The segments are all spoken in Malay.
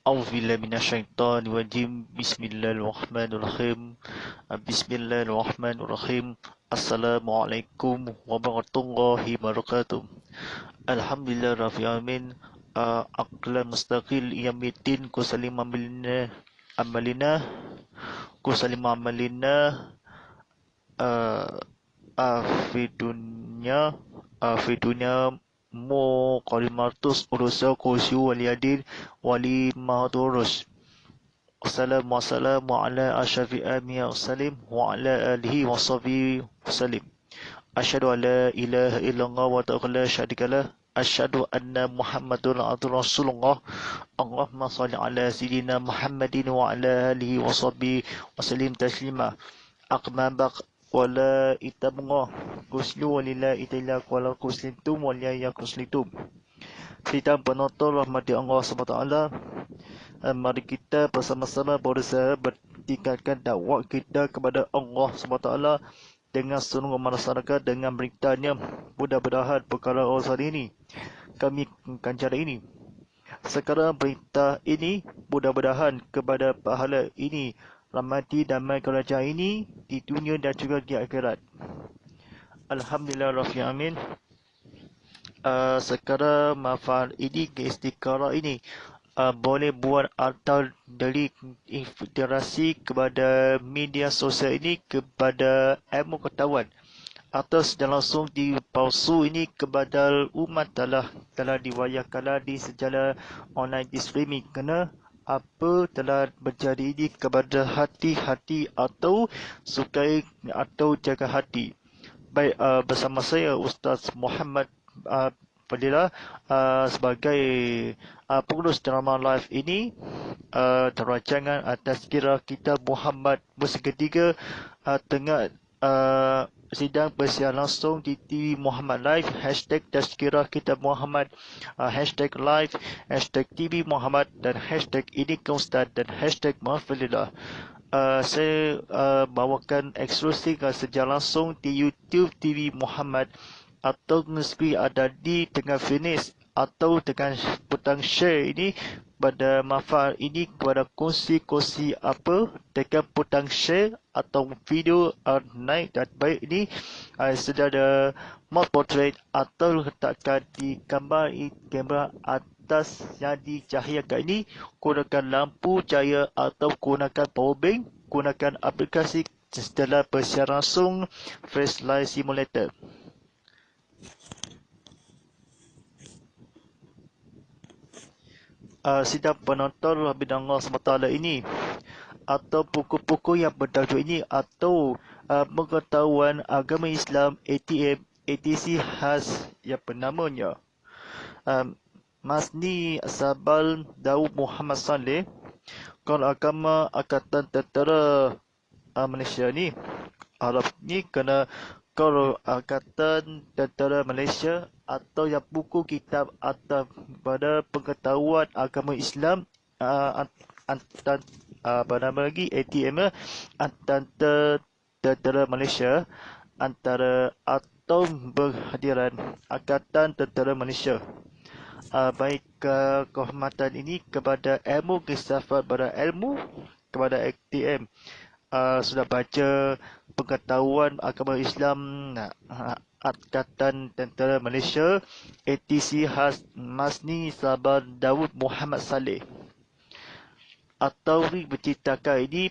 أعوذ بالله من الشيطان الرجيم بسم الله الرحمن الرحيم بسم الله الرحمن الرحيم السلام عليكم ورحمة الله وبركاته الحمد لله رب العالمين أقل مستقل يوم الدين كسلم عملنا كسلم عملنا في الدنيا مو قريمارتوس أرسل كوسيو واليدين ولي مهدورس والسلام على أشرف الأنبياء والسلام وعلى آله وصحبه وسلم أشهد أن لا إله إلا الله وحده لا شريك له أشهد أن محمدا عبد رسول الله اللهم صل على سيدنا محمد وعلى آله وصحبه وسلم تسليما أقمى بق ولا إتبغى كسلو ولله إتلا ولا كسلتم ولا كسلتم. Sidang penonton rahmati Allah SWT, mari kita bersama-sama berusaha bertingkatkan dakwah kita kepada Allah SWT dengan sungguh melaksanakan dengan beritanya. Mudah-mudahan perkara urusan ini kami akan cara ini. Sekarang perintah ini mudah-mudahan kepada pahala ini, rahmati damai kerajaan ini di dunia dan juga di akhirat. Alhamdulillah Rabbil Alamin. Sekarang manfaat ini, keistikharah ini boleh buat atau dari interaksi kepada media sosial ini kepada ilmu ketahuan atau secara langsung dipalsu ini kepada umat telah diwayahkan di secara online di streaming, kerana apa telah berjadi ini kepada hati-hati atau sukai atau jaga hati. Baik, bersama saya Ustaz Muhammad Fadilah sebagai pengurus drama live ini, rancangan Tazkirah Kitab Muhammad musim ketiga tengah sidang bersiaran langsung di TV Muhammad Live, hashtag Tazkirah Kitab Muhammad, hashtag live, hashtag TV Muhammad, dan hashtag ini ke Ustaz, dan hashtag Muhammad. Saya bawakan eksklusif secara langsung di YouTube TV Muhammad, atau meski ada di tengah finish atau dengan butang share ini pada manfaat ini kepada kongsi-kongsi apa dengan butang share atau video naik dan baik ini sudah ada mode portrait atau letakkan di kamera atas yang dicahayakan ini, gunakan lampu cahaya atau gunakan power bank, gunakan aplikasi setelah bersiaran langsung Face Live Simulator. Sidang penonton bidang Allah SWT ini atau buku-buku yang bertajuk ini atau pengetahuan agama Islam ATM ATC khas yang bernamanya Masni Sabal Daud Muhammad Saleh, kalau agama Angkatan Tentera Malaysia ni Arab ni, kena kalau Angkatan Tentera Malaysia atau yang buku kitab atau pada pengetahuan agama Islam apa nama lagi ATM Angkatan Tentera Malaysia antara atau berhadiran Angkatan Tentera Malaysia. Baik kehormatan ini kepada ilmu filsafat pada ilmu kepada ATM sudah baca pengetahuan agama Islam Angkatan Tentera Malaysia ATC khas Masni Sabar Daud Muhammad Saleh, atau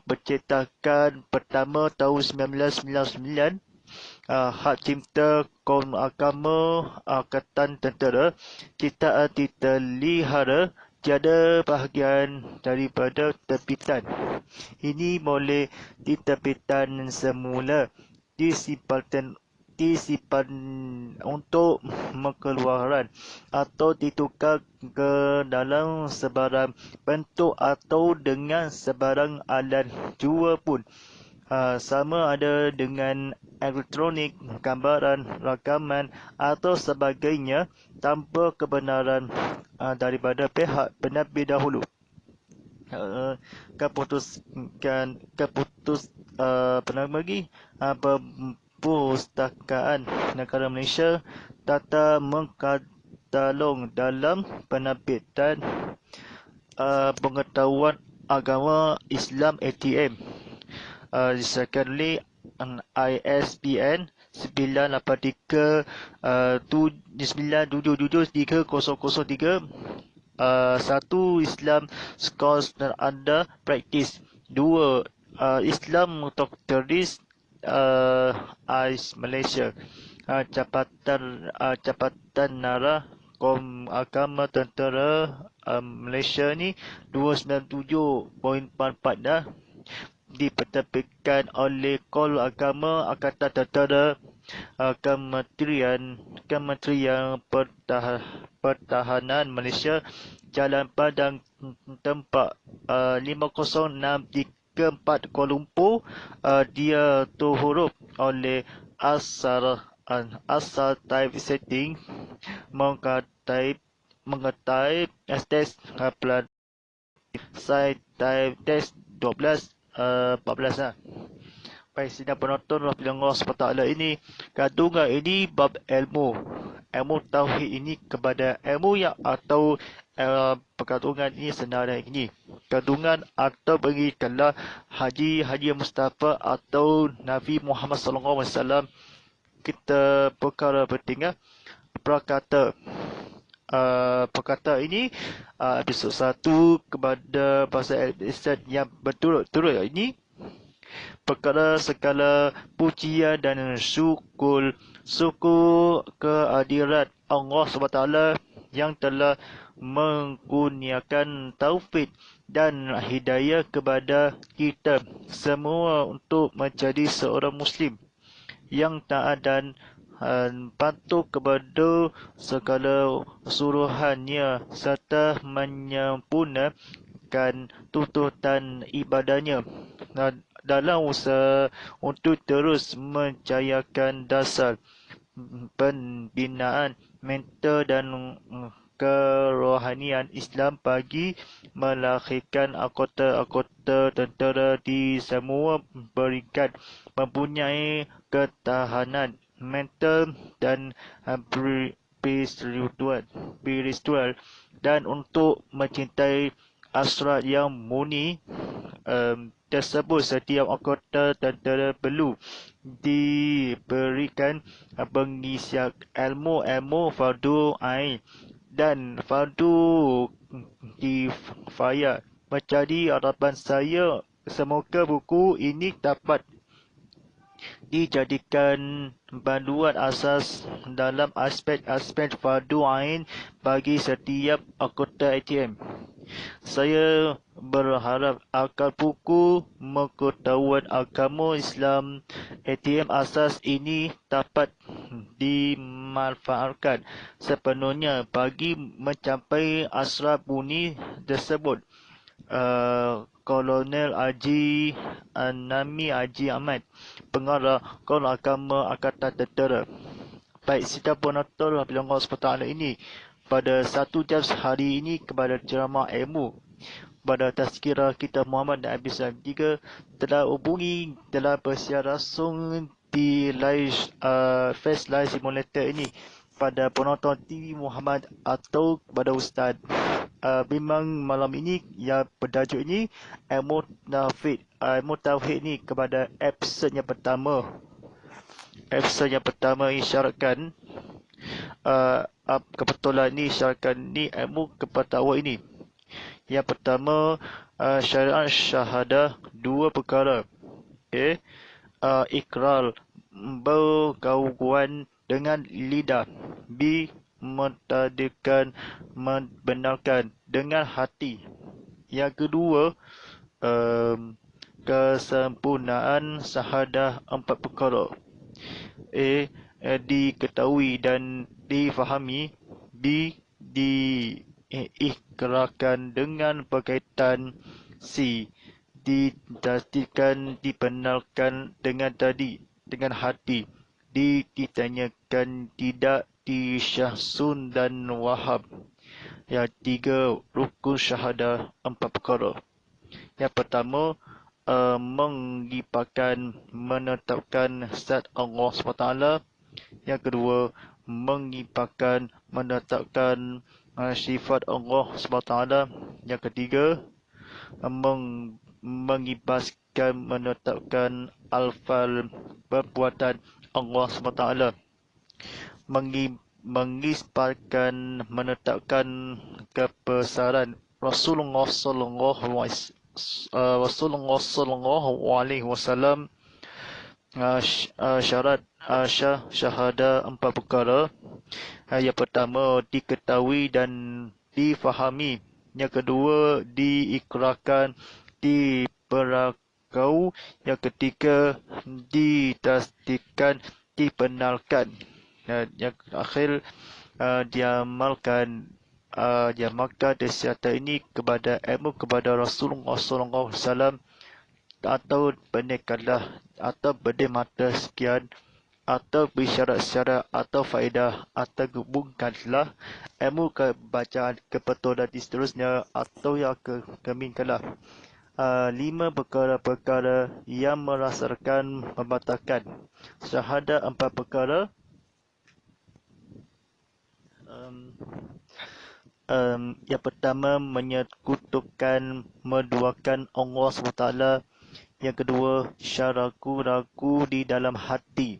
bercetakan pertama tahun 1999, hak cipta kaum agama Angkatan Tentera, ciptaan ditelihara tiada bahagian daripada terbitan. Ini boleh diterbitan semula disimpan untuk mengeluarkan atau ditukar ke dalam sebarang bentuk atau dengan sebarang alat jua pun, sama ada dengan elektronik, gambaran, rakaman atau sebagainya, tanpa kebenaran daripada pihak penerbit dahulu. Perpustakaan Negara Malaysia tata mengkatalog dalam penerbitan pengetahuan agama Islam ATM. Secondly, ISBN 983 9773003. Satu, Islam Scholars dan Anda Practice. Dua, Islam Teris AIS Malaysia. Capatan Nara Agama Tentera Malaysia ni 297.44 dah diterbitkan oleh Kol Agama Angkatan Tentera Kementerian Pertahanan Malaysia, Jalan Padang Tempat 50634 Kuala Lumpur. Dia terhuruf oleh asal typesetting mengetype test saya test 14 lah. Baik, sidang penonton rahmatullahi Allah SWT ini, kandungan ini bab ilmu tauhid ini kepada ilmu yang atau perkandungan ini senarai ini. Kandungan atau berikanlah Haji Mustafa atau Nabi Muhammad SAW. Kita perkara penting perkata ini episod 1 kepada pasal episod yang berturut-turut ini. Perkara segala pujian dan syukur kehadirat Allah SWT yang telah mengkurniakan taufik dan hidayah kepada kita semua untuk menjadi seorang Muslim yang taat dan patuh kepada segala suruhannya serta menyempurnakan tuntutan ibadahnya dalam usaha untuk terus menjayakan dasar pembinaan mental dan kerohanian Islam bagi melahirkan anggota tentera di semua peringkat mempunyai ketahanan mental dan spiritual dan untuk mencintai asrat yang murni tersebut. Setiap anggota tentera perlu diberikan pengisian ilmu fardu ain dan fardu kifayah. Menjadi harapan saya semoga buku ini dapat dijadikan panduan asas dalam aspek-aspek fardu ain bagi setiap anggota ATM. Saya berharap akan buku pengetahuan agama Islam ATM asas ini dapat dimanfaatkan sepenuhnya bagi mencapai asraf bunyi tersebut. Kolonel Haji Nami Haji Ahmad, Pengarah Kol Agama Angkatan Tentera. Baik, sidang penonton Allah SWT ini pada 1 jam sehari ini kepada ceramah ilmu pada tazkirah kita Muhammad dan Abi Salam 3 telah hubungi dalam persiaran langsung di live Face Live Simulator ini pada penonton TV Muhammad atau kepada Ustaz bimbang malam ini yang bertajuk ini ilmu tauhid ni kepada episod yang pertama. Episod yang pertama isyaratkan kebetulan ni isyaratkan ni ilmu kepengetahuan ini. Yang pertama syariat syahadah, dua perkara. Okay. Ikrar bergauguan dengan lidah. B. Mentadbikan membenarkan dengan hati. Yang kedua kesempurnaan syahadah empat perkara. A. Diketahui dan difahami. B. Diikrarkan dengan berkaitan. C. Ditasdiqkan dibenarkan dengan hati. D. Ditanyakan tidak disyahsun dan wahab. Yang tiga, rukun syahadah empat perkara. Yang pertama, mengibarkan menetapkan zat Allah SWT. Yang kedua, mengibarkan menetapkan sifat Allah SWT. Yang ketiga, mengibaskan, menetapkan alfal perbuatan Allah SWT. Mengisbatkan, menetapkan kebesaran Rasulullah sallallahu alaihi wasallam. Syarat syahada 4 perkara. Yang pertama, diketahui dan difahami. Yang kedua, diikrarkan, diperakau. Yang ketiga, ditasdiqkan, dibenarkan. Yang akhir, diamalkan. Diamalkan disiata ini kepada ilmu kepada Rasulullah SAW, atau benarkanlah, atau berdemata sekian, atau bersyarat-syarat, atau faedah, atau gabungkanlah ilmu kebacaan, kebetulan dan seterusnya, atau yang kemingkanlah. 5 perkara-perkara yang merasakan membatalkan syahadat. 4 perkara. Yang pertama, menyekutukan, menduakan Allah SWT. Yang kedua, ragu-ragu di dalam hati.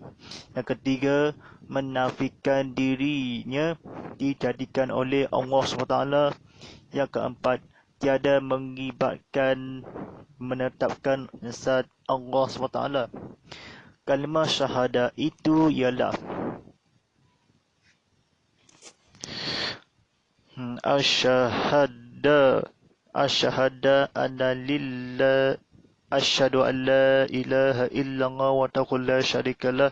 Yang ketiga, menafikan dirinya dijadikan oleh Allah SWT. Yang keempat, tiada mengibatkan, menetapkan zat Allah SWT. Kalimah syahadah itu ialah asyhadu anna lillah, asyhadu an la ilaha illallah wa ta'ala la syarikalah,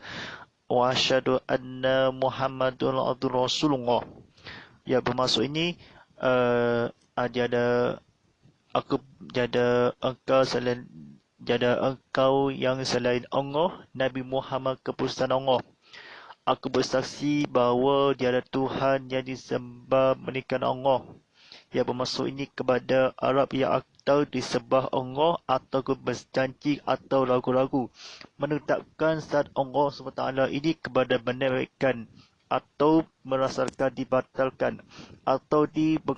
wa asyhadu anna Muhammadun abduhu rasulullah. Ya, bermaksud ini, tiada engkau yang selain Allah, Nabi Muhammad keputusan Allah. Aku bersaksi bahawa tiada Tuhan yang disembah melainkan Allah. Yang bermaksud ini kepada Arab yang atau disembah Allah, atau berjanji atau ragu-ragu menetapkan zat Allah SWT ini kepada benarkan, atau merasakan dibatalkan, atau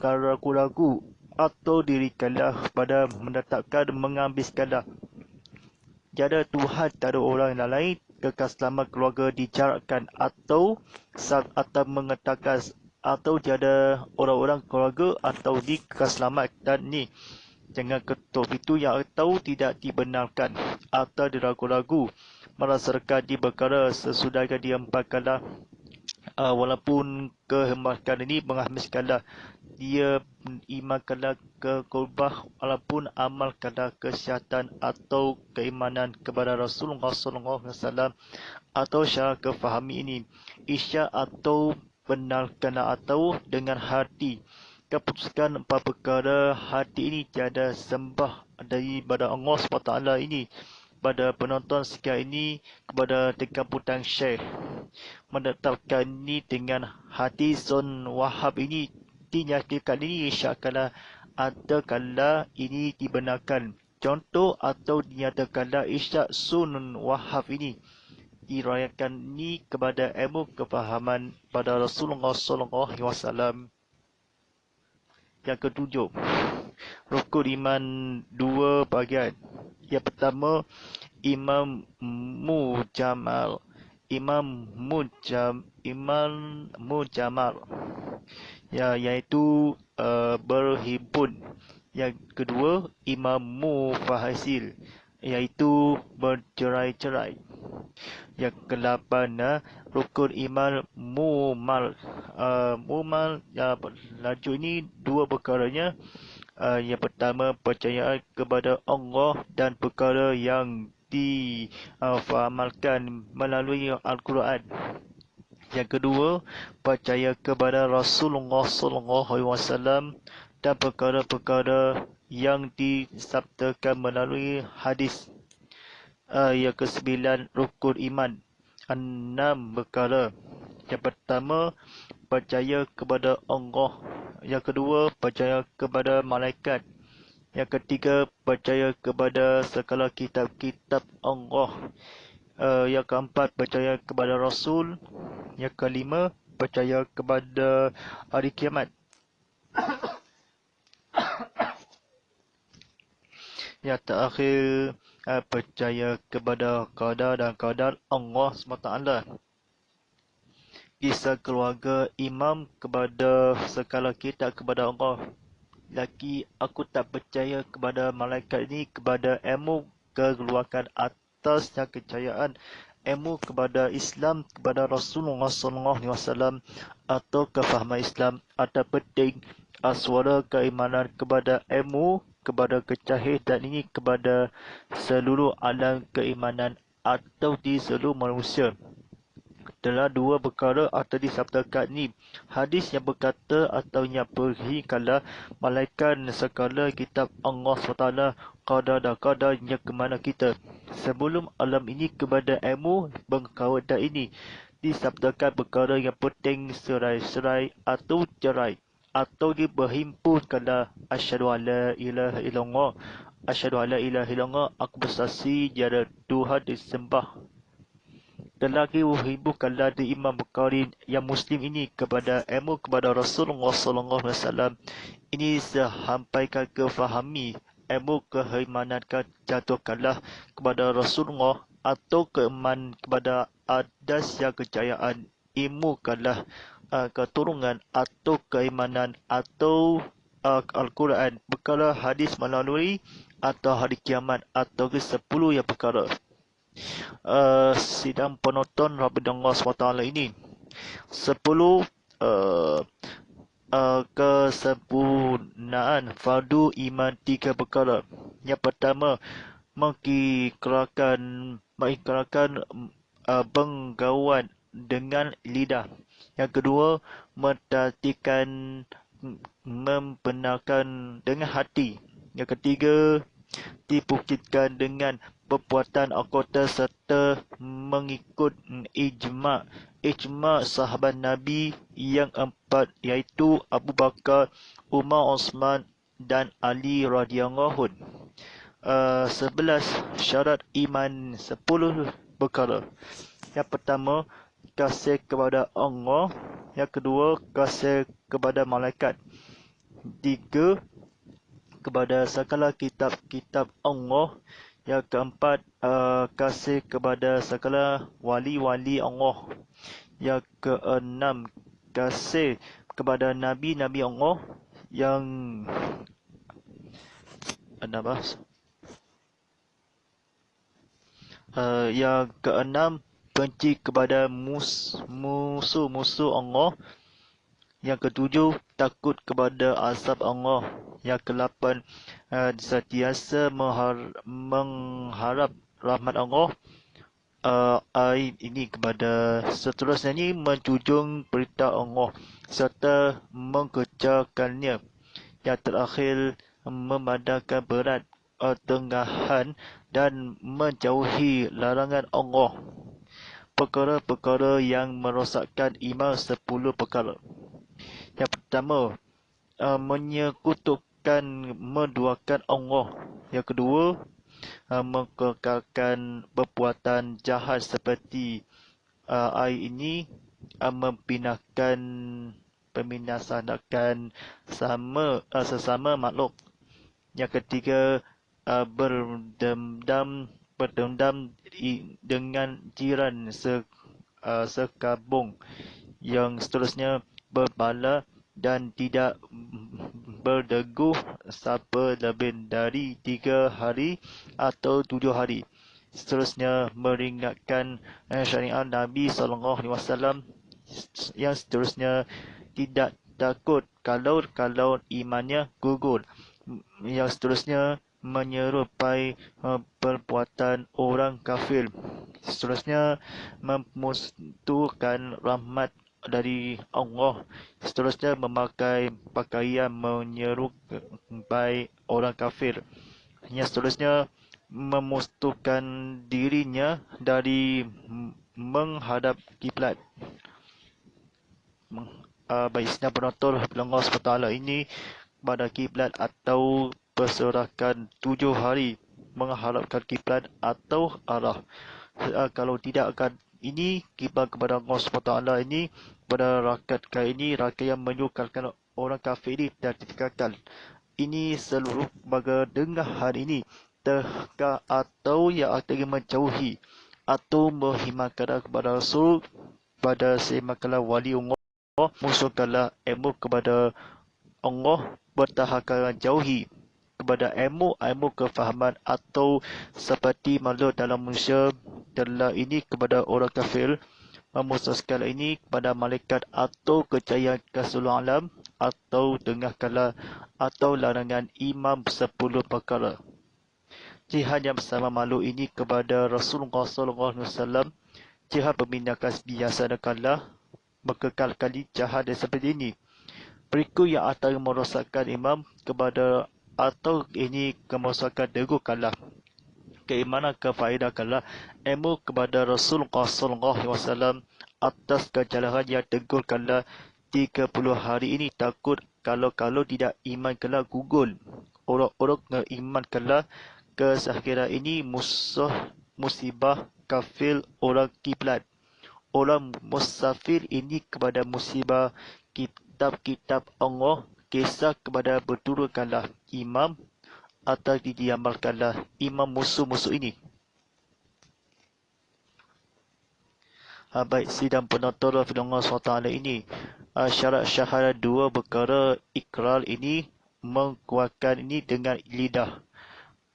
ragu-ragu, atau dirikanlah pada menetapkan, mengambilkanlah. Tiada Tuhan, tiada orang yang lain, kekal selamat keluarga dijarakkan, atau mengatakan, atau tiada orang-orang keluarga atau dikekal selamat. Dan ni, jangan ketuk itu yang atau tidak dibenarkan, atau diragu-ragu, merasakan di perkara sesudahnya diemparkanlah. Walaupun kehembakan ini menghabiskanlah, dia imankanlah ke kurbah, walaupun amalkanlah kesihatan atau keimanan kepada Rasulullah SAW, atau syarat kefahami ini, isyak atau benarkanlah, atau dengan hati keputuskan 4 perkara hati ini, tiada sembah daripada Allah SWT ini. Pada penonton sekian ini, kepada Tekan Putang Syekh, menetapkan ini dengan hati Sun Wahab ini, dinyatakan ini isyakanlah, atau kala ini dibenarkan. Contoh, atau dinyatakanlah isyak Sun Wahab ini dirayakan ini kepada ilmu kefahaman pada Rasulullah SAW. Yang ketujuh, rukun iman 2 bahagian. Yang pertama, Imam Mujamal, ya, iaitu berhimpun. Yang kedua, Imam Mufahasil, iaitu bercerai-cerai. Yang ke-8, rukun iman mumal. Ya, laju ini 2 perkaranya. Yang pertama, percaya kepada Allah dan perkara yang difahamalkan melalui Al-Quran. Yang kedua, percaya kepada Rasulullah SAW dan perkara-perkara yang disabdakan melalui hadis. Yang ke-9, rukun iman 6 perkara. Yang pertama, percaya kepada Allah. Yang kedua, percaya kepada malaikat. Yang ketiga, percaya kepada segala kitab-kitab Allah. Yang keempat, percaya kepada Rasul. Yang kelima, percaya kepada hari kiamat. Yang terakhir, percaya kepada qadar dan qadar Allah SWT. Kisah keluarga imam kepada segala kitab kepada Allah. Laki aku tak percaya kepada malaikat ini, kepada ilmu keluarkan atasnya kejayaan, ilmu kepada Islam, kepada Rasulullah SAW, atau kefahaman Islam, atau penting suara keimanan kepada ilmu, kepada kecahidan ini, kepada seluruh alam keimanan atau di seluruh manusia. Telah dua perkara atau disabdakan ni. Hadis yang berkata atau yang berhikalah malaikat segala kitab Allah SWT, qadar dan qadar yang ke mana kita. Sebelum alam ini kepada ilmu berkawadah ini, disabdakan perkara yang penting serai-serai atau cerai. Atau dia berhimpunkanlah asyhadu alla ilaha illallah, asyhadu alla ilaha illallah, aku bersaksi tiada Tuhan disembah. Lelaki hibbukanlah di Imam Bukhari yang Muslim ini kepada ilmu kepada Rasulullah SAW. Ini sampaikan ke fahami ilmu keimanan jatuhkanlah kepada Rasulullah, atau keiman kepada adas yang kejayaan ilmukanlah keturunan atau keimanan atau Al-Quran perkara hadis melalui atau hari kiamat atau ke-10 yang perkara. Sidang penonton Rabbullah SWT ini 10 kesempurnaan fardu iman 3 perkara. Yang pertama, mengikrarkan penggauan dengan lidah. Yang kedua, mentasdiqkan membenarkan dengan hati. Yang ketiga, dibuktikan dengan perbuatan anggota serta mengikut ijma' sahabat Nabi yang empat, iaitu Abu Bakar, Umar, Osman dan Ali radhiyallahu. 11 syarat iman 10 perkara. Yang pertama, kasih kepada Allah. Yang kedua, kasih kepada malaikat. 3, kepada segala kitab-kitab Allah. Yang keempat, kasih kepada segala wali-wali Allah. Yang keenam, kasih kepada nabi-nabi Allah. Yang keenam, benci kepada musuh-musuh Allah. Yang ketujuh, takut kepada azab Allah. Yang ke-8, sentiasa mengharap rahmat Allah. Ini kepada seterusnya ini menjunjung perintah Allah serta mengerjakannya. Yang terakhir, memandangkan berat tengahan dan menjauhi larangan Allah. Perkara-perkara yang merosakkan iman 10 perkara. Yang pertama, menyekutukan, menduakan Allah. Yang kedua, mengekalkan perbuatan jahat seperti ini, membinasakan sesama makhluk. Yang ketiga, berdendam dengan jiran sekabung. Yang seterusnya, berbala dan tidak berdeguh sampai lebih dari 3 hari atau 7 hari. Seterusnya, meringatkan syariat Nabi SAW. Yang seterusnya, tidak takut kalau imannya gugur. Yang seterusnya, menyerupai perbuatan orang kafir. Seterusnya, memutuskan rahmat dari Allah. Seterusnya, memakai pakaian menyerupai orang kafir. Yang seterusnya, memusnahkan dirinya dari menghadap kiblat. Baik, sedang penonton Allah SWT ini pada kiblat atau berserakan 7 hari mengharapkan kiblat atau arah. Kalau tidak akan ini kiblat kepada Allah SWT ini pada rakat kali ini, rakat yang menyukarkan orang kafir ini telah ditinggalkan. Ini seluruh baga dengar hari ini terka atau yang akan menjauhi atau menghimankan kepada Rasul pada semakanlah wali Allah musuhkanlah ilmu kepada Allah bertahankan jauhi kepada ilmu kefahaman atau seperti makhluk dalam manusia telah ini kepada orang kafir memutuskan ini kepada malaikat atau kejayaan keseluruhan alam atau dengarkanlah atau larangan imam 10 perkara. Jihad yang bersama makhluk ini kepada Rasulullah SAW, jihad pemindahan biasadakanlah berkekal kali jahat seperti ini. Berikut yang antara merosakkan imam kepada atau ini kemerosakan degukanlah keimanan kefaedahkanlah ilmu kepada Rasulullah SAW atas kejalahan yang tegurkanlah 30 hari ini takut kalau tidak imankanlah gugur. Orang-orang ngeimankanlah kesakhiran ini musuh musibah kafir orang kiblat. Orang musafir ini kepada musibah kitab-kitab Allah kisah kepada berturunkanlah imam atau didiamalkanlah imam musuh-musuh ini. Baik, sidang penonton Allah SWT ini syarat syahadat 2 perkara ikrar ini menguatkan ini dengan lidah,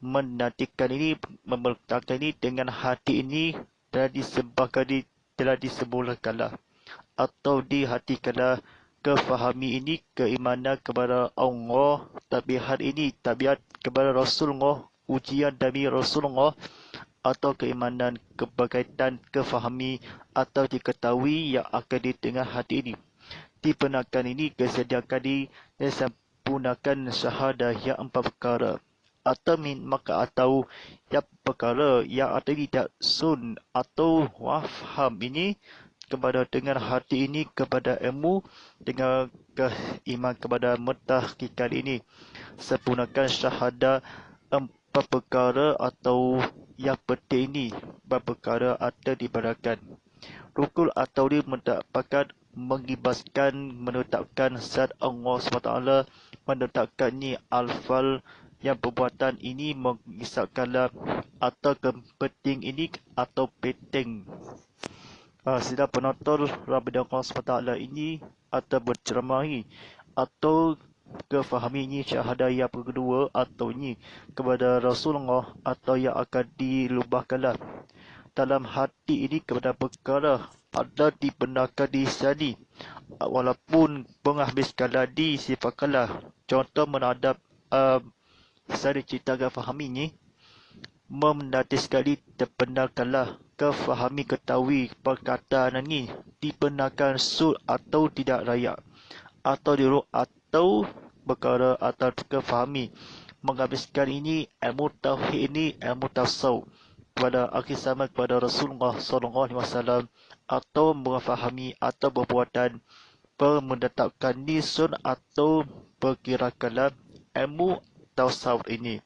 menantikan ini, memeletakkan ini dengan hati ini telah disemulakanlah atau dihatikanlah kefahami ini keimanan kepada Allah, tabiat ini tabiat kepada Rasulullah, ujian dari Rasulullah atau keimanan berkaitan kefahami atau diketahui yang akan ditengah hati ini. Dibenarkan ini kesediakan disempurnakan syahadah yang 4 perkara atau maka atau yang perkara yang ada tidak sun atau wafham ini kepada dengan hati ini kepada ilmu dengan keiman kepada mentahkikan ini sempurnakan syahadah 4 perkara atau yang penting ini perkara ada diberikan rukun atau dia mendapatkan mengibaskan menetapkan zat Allah SWT menetapkan ni alfal yang perbuatan ini mengisapkanlah atau kepenting ini atau penting. Sidang penonton Rabbi Allah SWT ini atau berceramahi atau kefahami ini syahadah yang kedua atau ini kepada Rasulullah atau yang akan dilubahkanlah dalam hati ini kepada perkara ada dibenarkan di sini walaupun menghabiskanlah disifatkanlah contoh menadap saya ceritakan fahami ini menanti sekali terbenarkanlah kefahami ketahui perkataan ini dibenarkan sur atau tidak layak atau diruh atau perkara atau kefahami menghabiskan ini ilmu tauhid ini ilmu tasawuf kepada akhir zaman kepada Rasulullah SAW atau memahami atau berbuatan menetapkan nisun atau perkirakanlah ilmu tasawuf ini.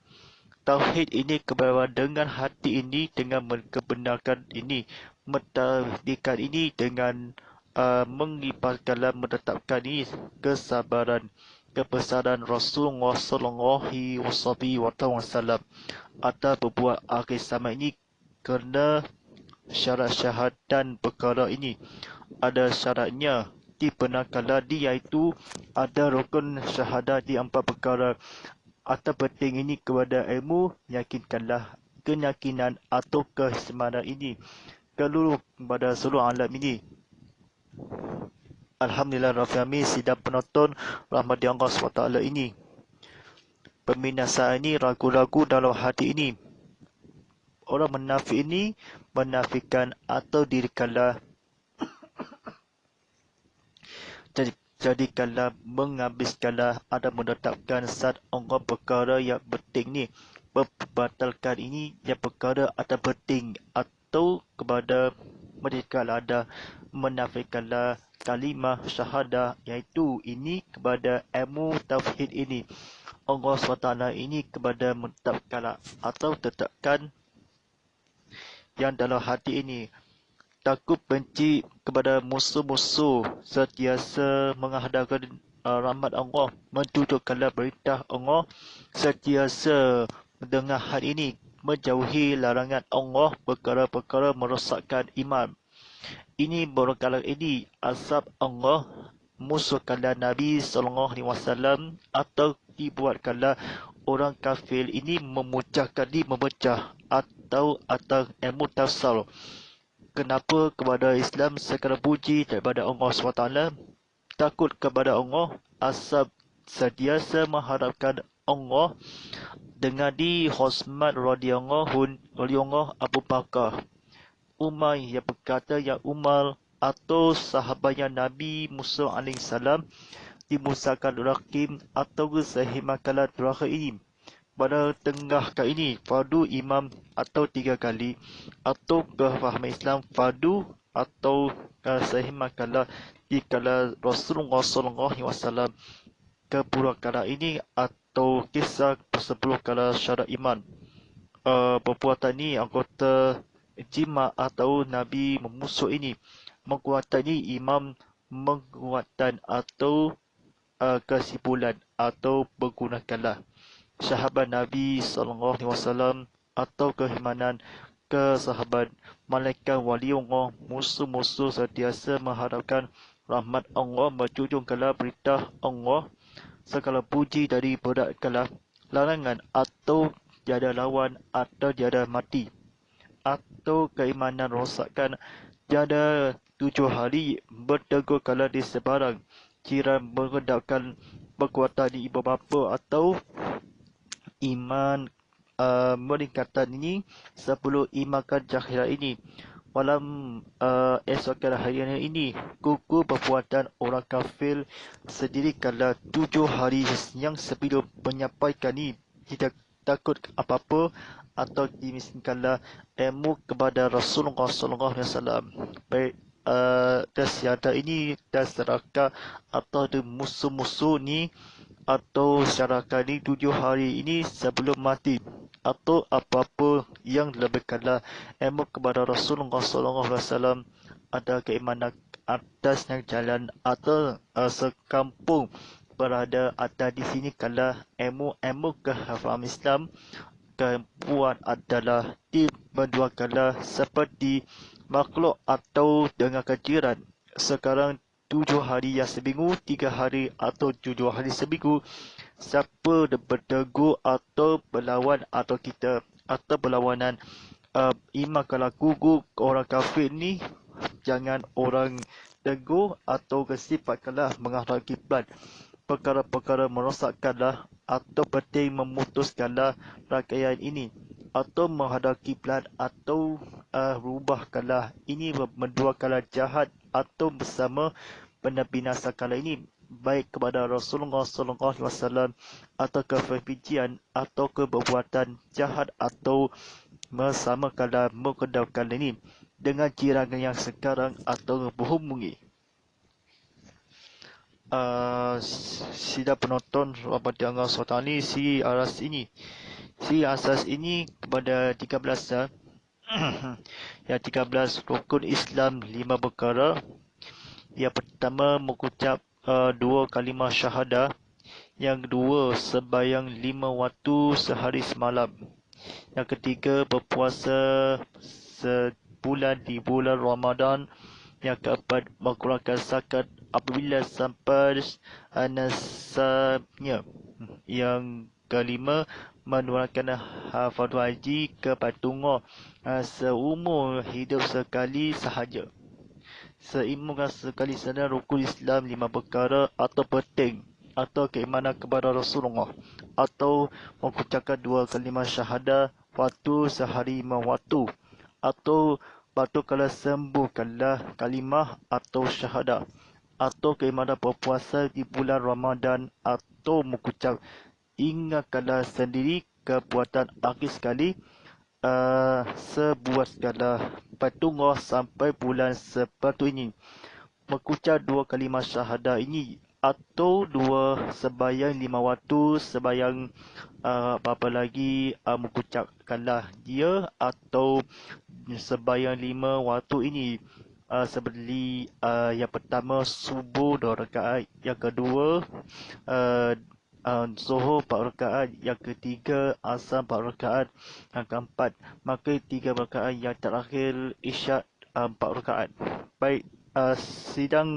Tauhid ini kebenaran dengan hati ini dengan kebenarkan ini mentahdikan ini dengan mengibarkanlah menetapkan ini kesabaran kebesaran Rasulullah sallallahu alaihi wasallam atau berbuat akhir zaman ini kerana syarat syahadat dan perkara ini ada syaratnya dibenarkanlah dia iaitu ada rukun syahadat di 4 perkara atau penting ini kepada ilmu yakinkanlah keyakinan atau kesemaran ini keluruh kepada seluruh alam ini. Alhamdulillah Rabbil Alamin, sidang penonton rahmati Allah SWT ini peminasaan ini ragu-ragu dalam hati ini orang menafik ini menafikan atau dirikanlah jadikanlah menghabiskanlah ada menetapkan zat Allah perkara yang penting ni membatalkan ini yang perkara atau penting atau kepada mereka ada menafikanlah kalimah syahadah iaitu ini kepada ilmu tauhid ini Allah SWT ini kepada menetapkan atau tetapkan yang dalam hati ini takut benci kepada musuh-musuh sentiasa menghadapkan rahmat Allah, mentuturkanlah perintah Allah, sentiasa mendengar hal ini, menjauhi larangan Allah, perkara-perkara merosakkan iman. Ini berkala ini azab Allah, musuhkanlah Nabi SAW, atau dibuatkanlah orang kafir ini memecah atau ilmu tafsir. Kenapa kepada Islam segala puji daripada Allah SWT, takut kepada Allah, asab sentiasa mengharapkan Allah, dengan di Hosmat radhiyallahu Abu Bakar, Umar yang berkata, yang Umar atau sahabatnya Nabi Musa AS dimusahkan Rakim atau sehimakalah terakhir ini. Pada tengah kali ini, fardu imam atau 3 kali, atau kefahaman Islam fardu atau sehimakalah dikala Rasulullah SAW kepura-kala ini, atau kisah 10 kala syarat iman. Perbuatan ini anggota jima atau Nabi memusuh ini. Menguatkan ini imam menguatkan atau kesimpulan atau menggunakanlah sahabat Nabi SAW atau keimanan ke sahabat malaikat waliullah, musuh-musuh sentiasa mengharapkan rahmat Allah, menjunjungkanlah perintah Allah, segala puji dari beratkanlah larangan, atau tiada lawan atau tiada mati, atau keimanan rosakkan tiada 7 hari, bertegurkanlah di sebarang jiran, mengendapkan perkuatan di ibu bapa, atau iman meningkatan ini sebelum imakan jahiliah ini. Malam esokan harian ini, kuku perbuatan orang kafir sendiri kala 7 hari yang sebelum menyampaikan ini, tidak takut apa-apa atau dimiskinkanlah ilmu kepada Rasulullah SAW. Baik dasiada ini dan seraka atau de musuh-musuh ni, atau syarakat ni 7 hari ini sebelum mati, atau apa-apa yang lebihkanlah ilmu kepada Rasulullah SAW, ada keimanan atasnya jalan atau sekampung berada ada di sini kala ilmu kehafaman Islam kebuat adalah dimenduakanlah seperti makhluk atau dengan kejiran. Sekarang 7 hari yang seminggu, 3 hari atau 7 hari seminggu, siapa bertegur atau berlawan atau kita atau berlawanan imam kalau gugur orang kafir ni, jangan orang tegur atau kesifatkanlah menghadap kiblat, perkara-perkara merosakkanlah atau penting memutuskanlah rangkaian ini, atau menghadap kiblat atau rubahkanlah ini, menduakanlah jahat atau bersama binasa-binasa ini, baik kepada Rasulullah SAW atau kefijian atau keperbuatan jahat, atau bersamakanlah mengendapkan ini dengan jiran yang sekarang atau berhubungi. Sida penonton pada Allah SWT ni, si asas ini kepada 13 yang 13 rukun Islam 5 perkara. Yang pertama mengucap 2 kalimah syahadah. Yang kedua sembahyang 5 waktu sehari semalam. Yang ketiga berpuasa sebulan di bulan Ramadan. Yang keempat mengeluarkan zakat apabila sampai nasabnya. Yang kelima menunaikan fardu haji ke Patungah seumur hidup sekali sahaja. Seimam sekali sahaja rukun Islam 5 perkara atau penting, atau keimanan kepada Rasulullah, atau mengucapkan 2 kalimah syahadah waktu sehari 5 waktu, atau batu kala sembuhkanlah kalimah atau syahadah, atau keimanan berpuasa di bulan Ramadan, atau mengucap ingatkanlah sendiri kebuatan akhir sekali sebuat segala Patungah sampai bulan seperti ini. Mengucap 2 kalimah syahadah ini, atau 2 sembahyang 5 waktu, sembahyang apa lagi mengucapkanlah dia, atau sembahyang 5 waktu ini seperti yang pertama subuh 2 rakaat, yang kedua uh, Zuhur 4 rakaat, yang ketiga Asar 4 rakaat, yang keempat maka 3 rakaat, yang terakhir Isyak 4 rakaat. Baik, sidang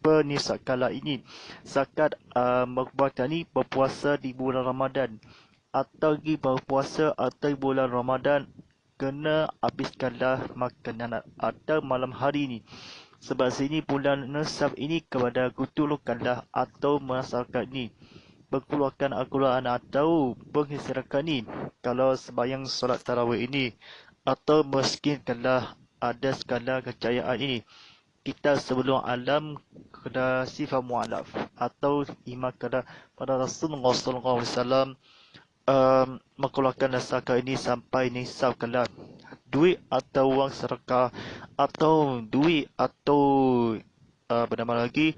penisab kala ini zakat merupakan ni berpuasa di bulan Ramadan atau di berpuasa atau bulan Ramadan kena habiskanlah makanan atau malam hari ini. Sebab sini bulan Nisab ini kepada kutulukanlah atau masyarakat ni berkeluarkan Al-Quran atau pengistirahatkan ni kalau sembahyang solat tarawih ini atau miskinkanlah ada segala kejayaan ini. Kita sebelum alam kepada sifat mu'alaf atau iman kepada pada Rasulullah SAW mengeluarkan zakat ini sampai nisab kalah duit atau wang sedekah atau duit atau bernama lagi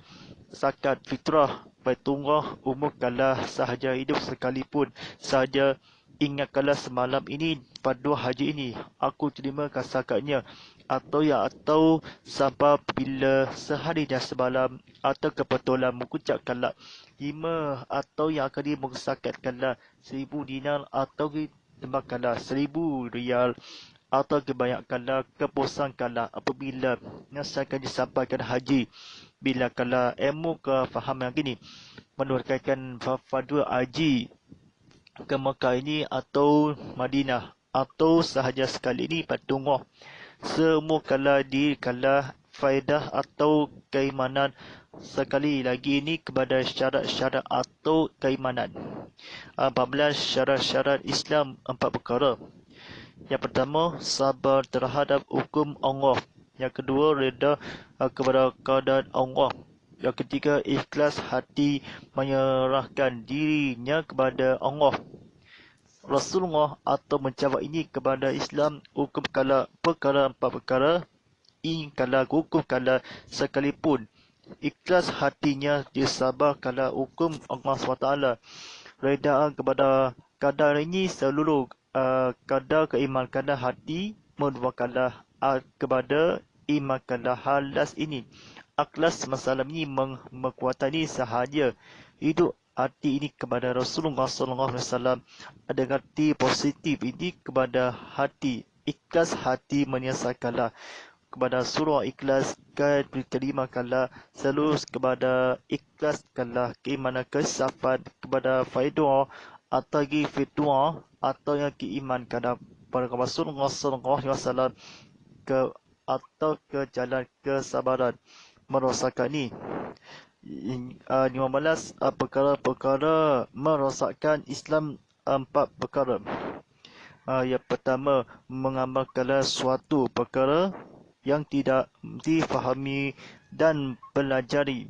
zakat fitrah baitullah umur kalah sahaja hidup sekalipun sahaja ingatkanlah semalam ini pada haji ini aku terima zakatnya atau sampai bila sehari dan semalam atau kebetulan mengucapkanlah 5 atau yang akan dimengzakatkanlah 1,000 dinar atau ditambahkanlah 1,000 rial atau kebanyakanlah keposankanlah apabila akan disampaikan haji bila kala ilmu ke faham yang gini menurunkan fatwa haji ke Mekah ini atau Madinah atau sahaja sekali ini patungah semua kala di kala faedah atau keimanan sekali lagi ini kepada syarat-syarat atau keimanan. 14 syarat-syarat Islam 4 perkara. Yang pertama, sabar terhadap hukum Allah. Yang kedua, reda kepada keadaan Allah. Yang ketiga, ikhlas hati menyerahkan dirinya kepada Allah. Rasulullah atau menjawab ini kepada Islam hukum kala perkara 4 perkara kala hukum kala sekalipun ikhlas hatinya dia sabar kala hukum Allah SWT redaan kepada kadar ini seluruh kadar keiman kala hati menuakanlah kepada iman kala halas ini akhlas masalah ini mengkuatan ini sahaja hidup hati ini kepada Rasulullah SAW ada arti positif ini kepada hati ikhlas hati menyelesaikanlah kepada surah ikhlas kan diterimakanlah seluruh kepada ikhlas kanlah keimanan kesafan kepada faedah atau fitwah atau yang keiman kepada Rasulullah SAW ke atau ke jalan kesabaran merosakan ni 15 perkara-perkara merosakkan Islam 4 perkara. Yang pertama, mengamalkan suatu perkara yang tidak difahami dan pelajari.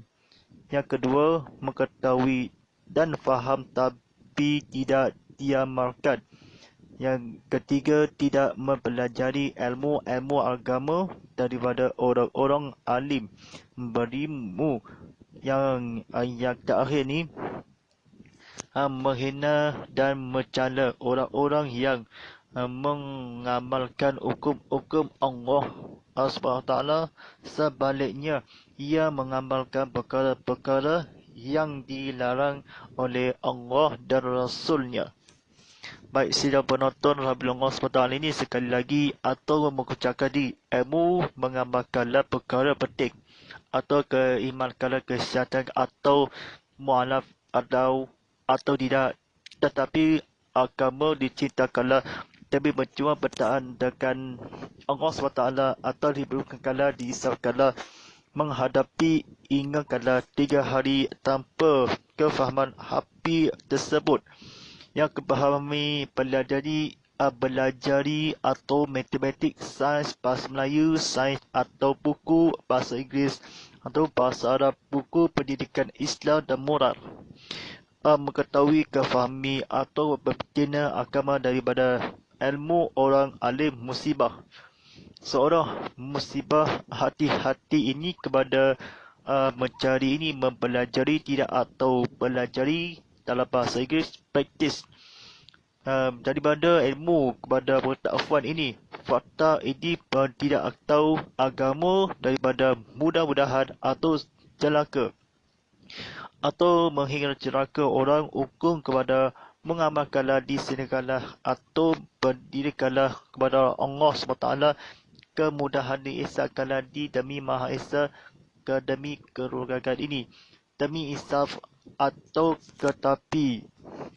Yang kedua, mengetahui dan faham tapi tidak diamalkan. Yang ketiga, tidak mempelajari ilmu-ilmu agama daripada orang-orang alim berilmu. Yang terakhir ni menghina dan mencela orang-orang yang mengamalkan hukum-hukum Allah SWT. Sebaliknya, ia mengamalkan perkara-perkara yang dilarang oleh Allah dan Rasulnya. Baik, sidang penonton Rasulullah SWT ini sekali lagi atau mengucapkan di ilmu mengamalkanlah perkara penting atau keimankanlah kesihatan atau mualaf atau tidak tetapi agama dicintakanlah tapi berjuang bertahan dengan Allah SWT atau dibukakanlah disahkanlah menghadapi ingatkanlah 3 hari tanpa kefahaman api tersebut yang kepahami belajari atau matematik, sains, bahasa Melayu, sains atau buku bahasa Inggeris atau bahasa Arab, buku pendidikan Islam dan moral. Mengetahui, kefahami atau berbina agama daripada ilmu orang alim musibah. Seorang musibah hati-hati ini kepada mencari ini mempelajari tidak atau pelajari dalam bahasa Inggeris practice daripada ilmu kepada pengetahuan ini. Fakta ini tidak tahu agama daripada mudah-mudahan atau celaka atau menghingga celaka orang hukum kepada mengamalkanlah di sinikanlah atau berdirikanlah kepada Allah SWT kemudahan diisahkanlah di demi Maha Esa ke demi kerugagan ini demi insaf atau tetapi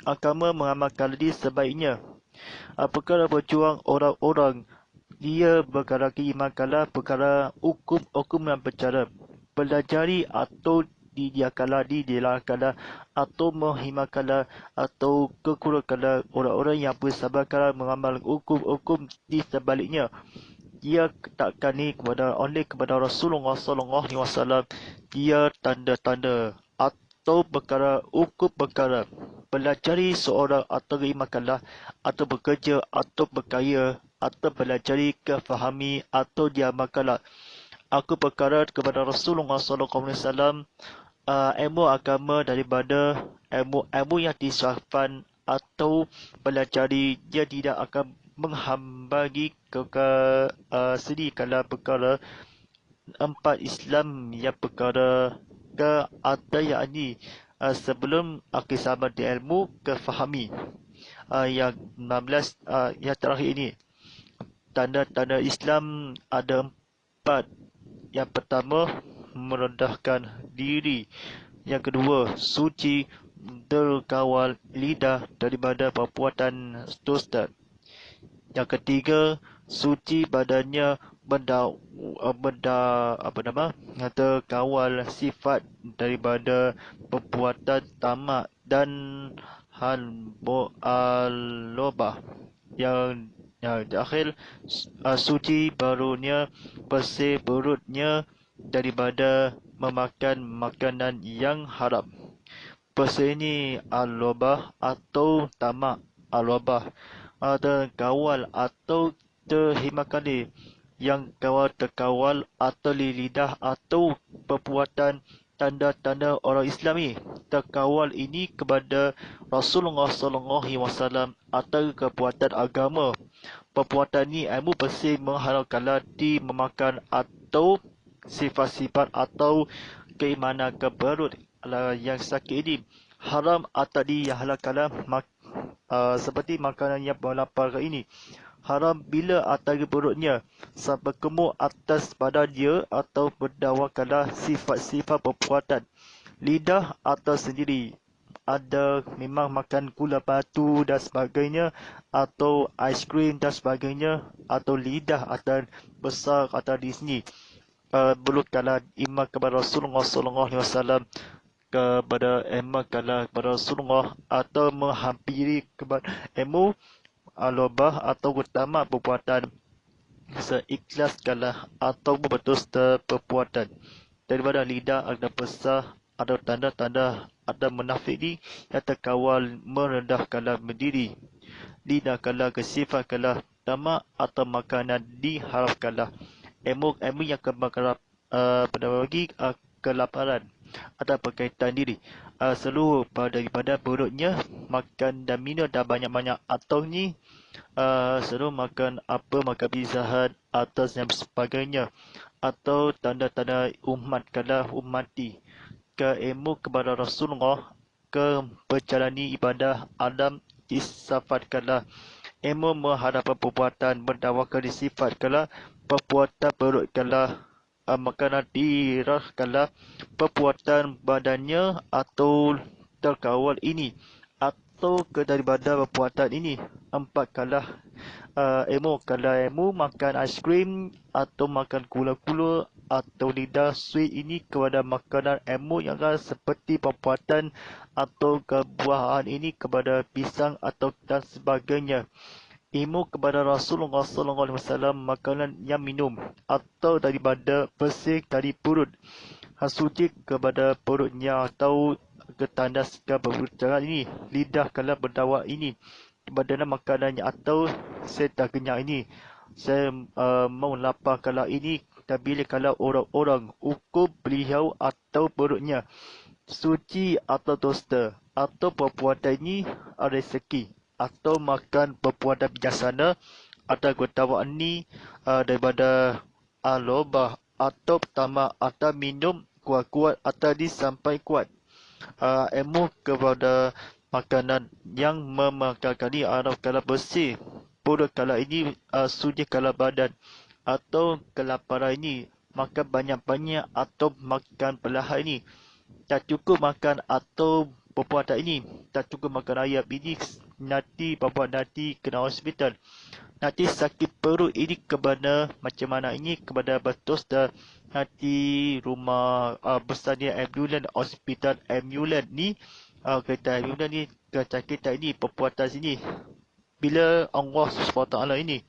agama mengamalkan di sebaiknya perkara berjuang orang-orang dia perkara keimankanlah perkara hukum dan percara pelajari atau didiakanlah atau menghimakanlah atau kekuranganlah orang-orang yang bersabarkanlah mengamal hukum-hukum di sebaliknya dia takkan ni kepada Rasulullah SAW dia tanda-tanda atau perkara hukum perkara pelajari seorang atau keimakanlah atau bekerja atau berkaya atau pelajari kefahami atau diamalkanlah aku perkara kepada Rasulullah SAW ilmu agama daripada ilmu yang disahkan atau pelajari dia tidak akan menghambagi sedikala perkara empat Islam yang perkara ke ada yakni sebelum sama di ilmu kefahami yang 16 yang terakhir ini tanda-tanda Islam ada empat. Yang pertama, merendahkan diri. Yang kedua, suci berkawal lidah daripada perbuatan dusta. Yang ketiga, suci badannya kawal sifat daripada perbuatan tamak dan al-lobah. Yang terakhir, suci barunya bersih perutnya daripada memakan makanan yang haram. Bersih ini al-lobah atau tamak al-lobah ada kawal atau terhimakali yang kawal terkawal atau lidah atau perbuatan tanda-tanda orang Islami terkawal ini kepada Rasulullah SAW atau perbuatan agama. Perbuatan ini ilmu bersih mengharapkanlah di memakan atau sifat-sifat atau keimanan keberut yang sakit ini haram atau dihalalkanlah seperti makanan yang melapar ini haram bila atas perutnya sampai kemuk atas badan dia atau berdakwakanlah sifat-sifat perbuatan lidah atau sendiri ada memang makan gula batu dan sebagainya atau aiskrim dan sebagainya atau lidah atau besar atau di sini belukkanlah iman kepada Rasulullah SAW kepada kepada Rasulullah atau menghampiri kepada ilmu alobah atau utama perbuatan seikhlaskanlah atau berdusta perbuatan daripada lidah ada besar ada tanda-tanda ada munafik ni yang terkawal merendahkanlah berdiri lidahkanlah kesifatkanlah tamak atau makanan diharapkanlah ilmu yang kebakaran pada bagi kelaparan ada berkaitan diri seluruh daripada perutnya makan dan minum dan banyak-banyak atau ni seluruh makan apa makan pizahan atas dan sebagainya atau tanda-tanda umat kalah umati ke ilmu kepada Rasulullah ke berjalani ibadah alam disifatkanlah ilmu menghadapan perbuatan berdakwakan disifatkanlah perbuatan perutkanlah makanan dirahkanlah perbuatan badannya atau terkawal ini atau daripada perbuatan ini empat kalah ilmu makan aiskrim atau makan gula-gula atau lidah sweet ini kepada makanan ilmu yang seperti perbuatan atau kebuahan ini kepada pisang atau dan sebagainya ilmu kepada Rasulullah SAW makanan yang minum atau daripada bersih dari perut suci kepada perutnya atau ketandaskan berbicara ini lidah kalau berdawak ini kepada makanannya atau saya tak kenyang ini saya mau lapar kalau ini dan bila kalau orang-orang ukur beliau atau perutnya suci atau dusta atau perbuatan ini rezeki atau makan berpuasa bijaksana atau ketawa ni daripada lobah atau pertama atau minum kuat-kuat atau sampai kuat. Ilmu kepada makanan yang memakan ini adalah kala bersih. Pada kala ini suci kala badan atau kelaparan ini makan banyak-banyak atau makan perlahan ini. Tak cukup makan atau berpuasa ini. Tak cukup makan ayam ini nanti bapak nanti kena hospital. Nanti sakit perut ini kepada macam mana ini kepada betul dah nanti rumah besar ni ambulan hospital ambulan ni kereta ambulan ni kereta kita ini perpuatan sini. Bila Allah SWT ini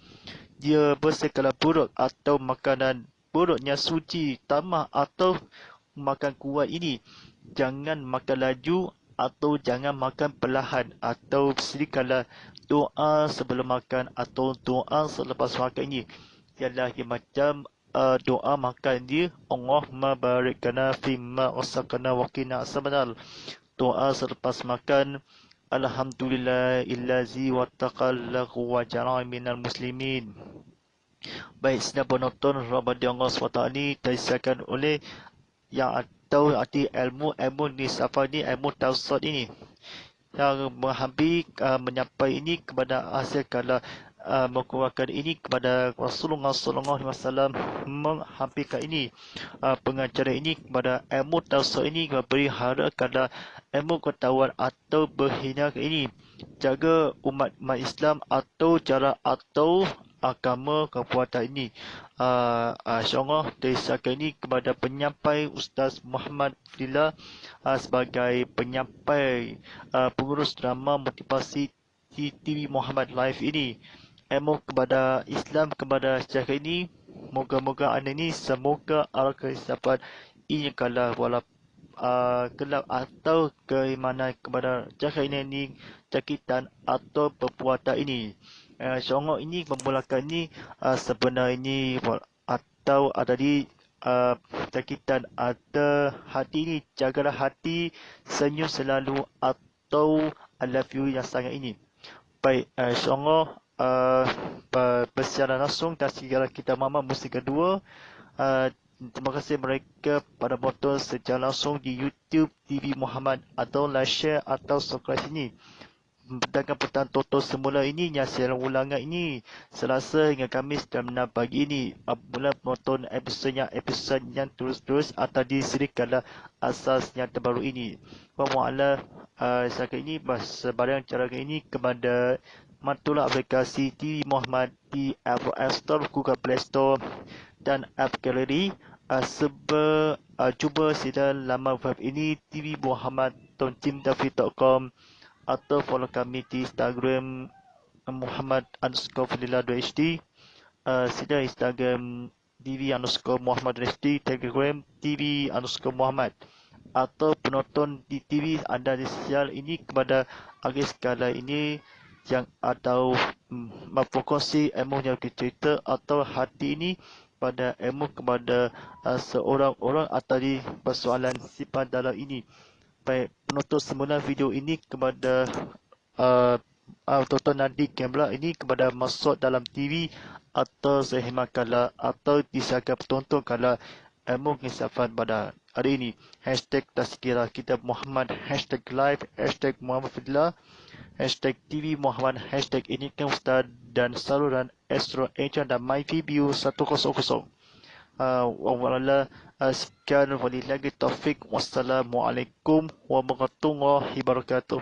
dia bersekala buruk atau makanan buruknya suci tamah atau makan kuat ini, jangan makan laju atau jangan makan perlahan atau sedikala doa sebelum makan atau doa selepas makan ini ialah macam doa makan dia Allahumma barik lana fimma rasaqna wa qina azabannar. Doa selepas makan alhamdulillah illazi wattaqallahu wa ja'ala minal muslimin. Baik, sedang penonton Ramadan Allah SWT ini disiarkan oleh yang atau arti ilmu ni safa ni ilmu tauhid ini yang menghampir menyampaikan ini kepada hasil kala mengeluarkan ini kepada Rasulullah SAW menghampirkan ini pengajaran ini kepada ilmu tauhid ini memberi hara kepada ilmu ketahuan atau berhina ini jaga umat Islam atau cara atau agama kekuatan ini. InsyaAllah disiarkan ini kepada penyampai Ustaz Muhammad Fadila sebagai penyampai pengurus drama motivasi TV Muhammad Live ini. Ilmu kepada Islam kepada sejarah ini. Moga-moga anda ini semoga ala kesiapan ini kalah walaupun kelab atau keimanan kepada sejarah ini cakitan atau perbuatan ini. InsyaAllah ini memulakan ini sebenar ini atau ada di cakitan ada hati ini. Jagalah hati senyum selalu atau I love you yang sangat ini. Baik, InsyaAllah persiaran langsung tasgirah kita Muhammad musim kedua. Terima kasih mereka pada botol secara langsung di YouTube TV Muhammad atau like share atau subscribe ini. Dengan petang total semula ini yang siaran ulangan ini Selasa hingga Khamis jam 6 pagi ini. Apabila menonton episod yang terus-terus atau di siri kala asas yang terbaru ini. Wa mu'ala sekarang ini sebarang cara ini kepada mantulah aplikasi TV Muhammad di Apple App Store, Google Play Store dan App Gallery. Cuba sila laman web ini tvmuhammad.com atau follow kami di Instagram Muhammad_Fadila2HD, sila Instagram TV_Muhammad2HD, Telegram TV_Muhammad, atau penonton di TV anda di sosial ini kepada akhir sekala ini yang atau berfokusi ilmu yang cerita atau hati ini pada ilmu kepada seorang orang atau di persoalan sifat dalam ini. Baik, penonton semula video ini kepada tonton nanti kamera ini kepada masuk dalam TV atau sehemat kala atau disiarkan penonton kala ilmu kisafan pada hari ini. Hashtag Tazkirah Kitab Muhammad, hashtag live, hashtag Muhammad Fadila, hashtag TV Muhammad, hashtag ini kan Ustaz dan saluran Astro Agent dan MyView 100. Sekian walillahi taufik. Wassalamualaikum warahmatullahi wabarakatuh.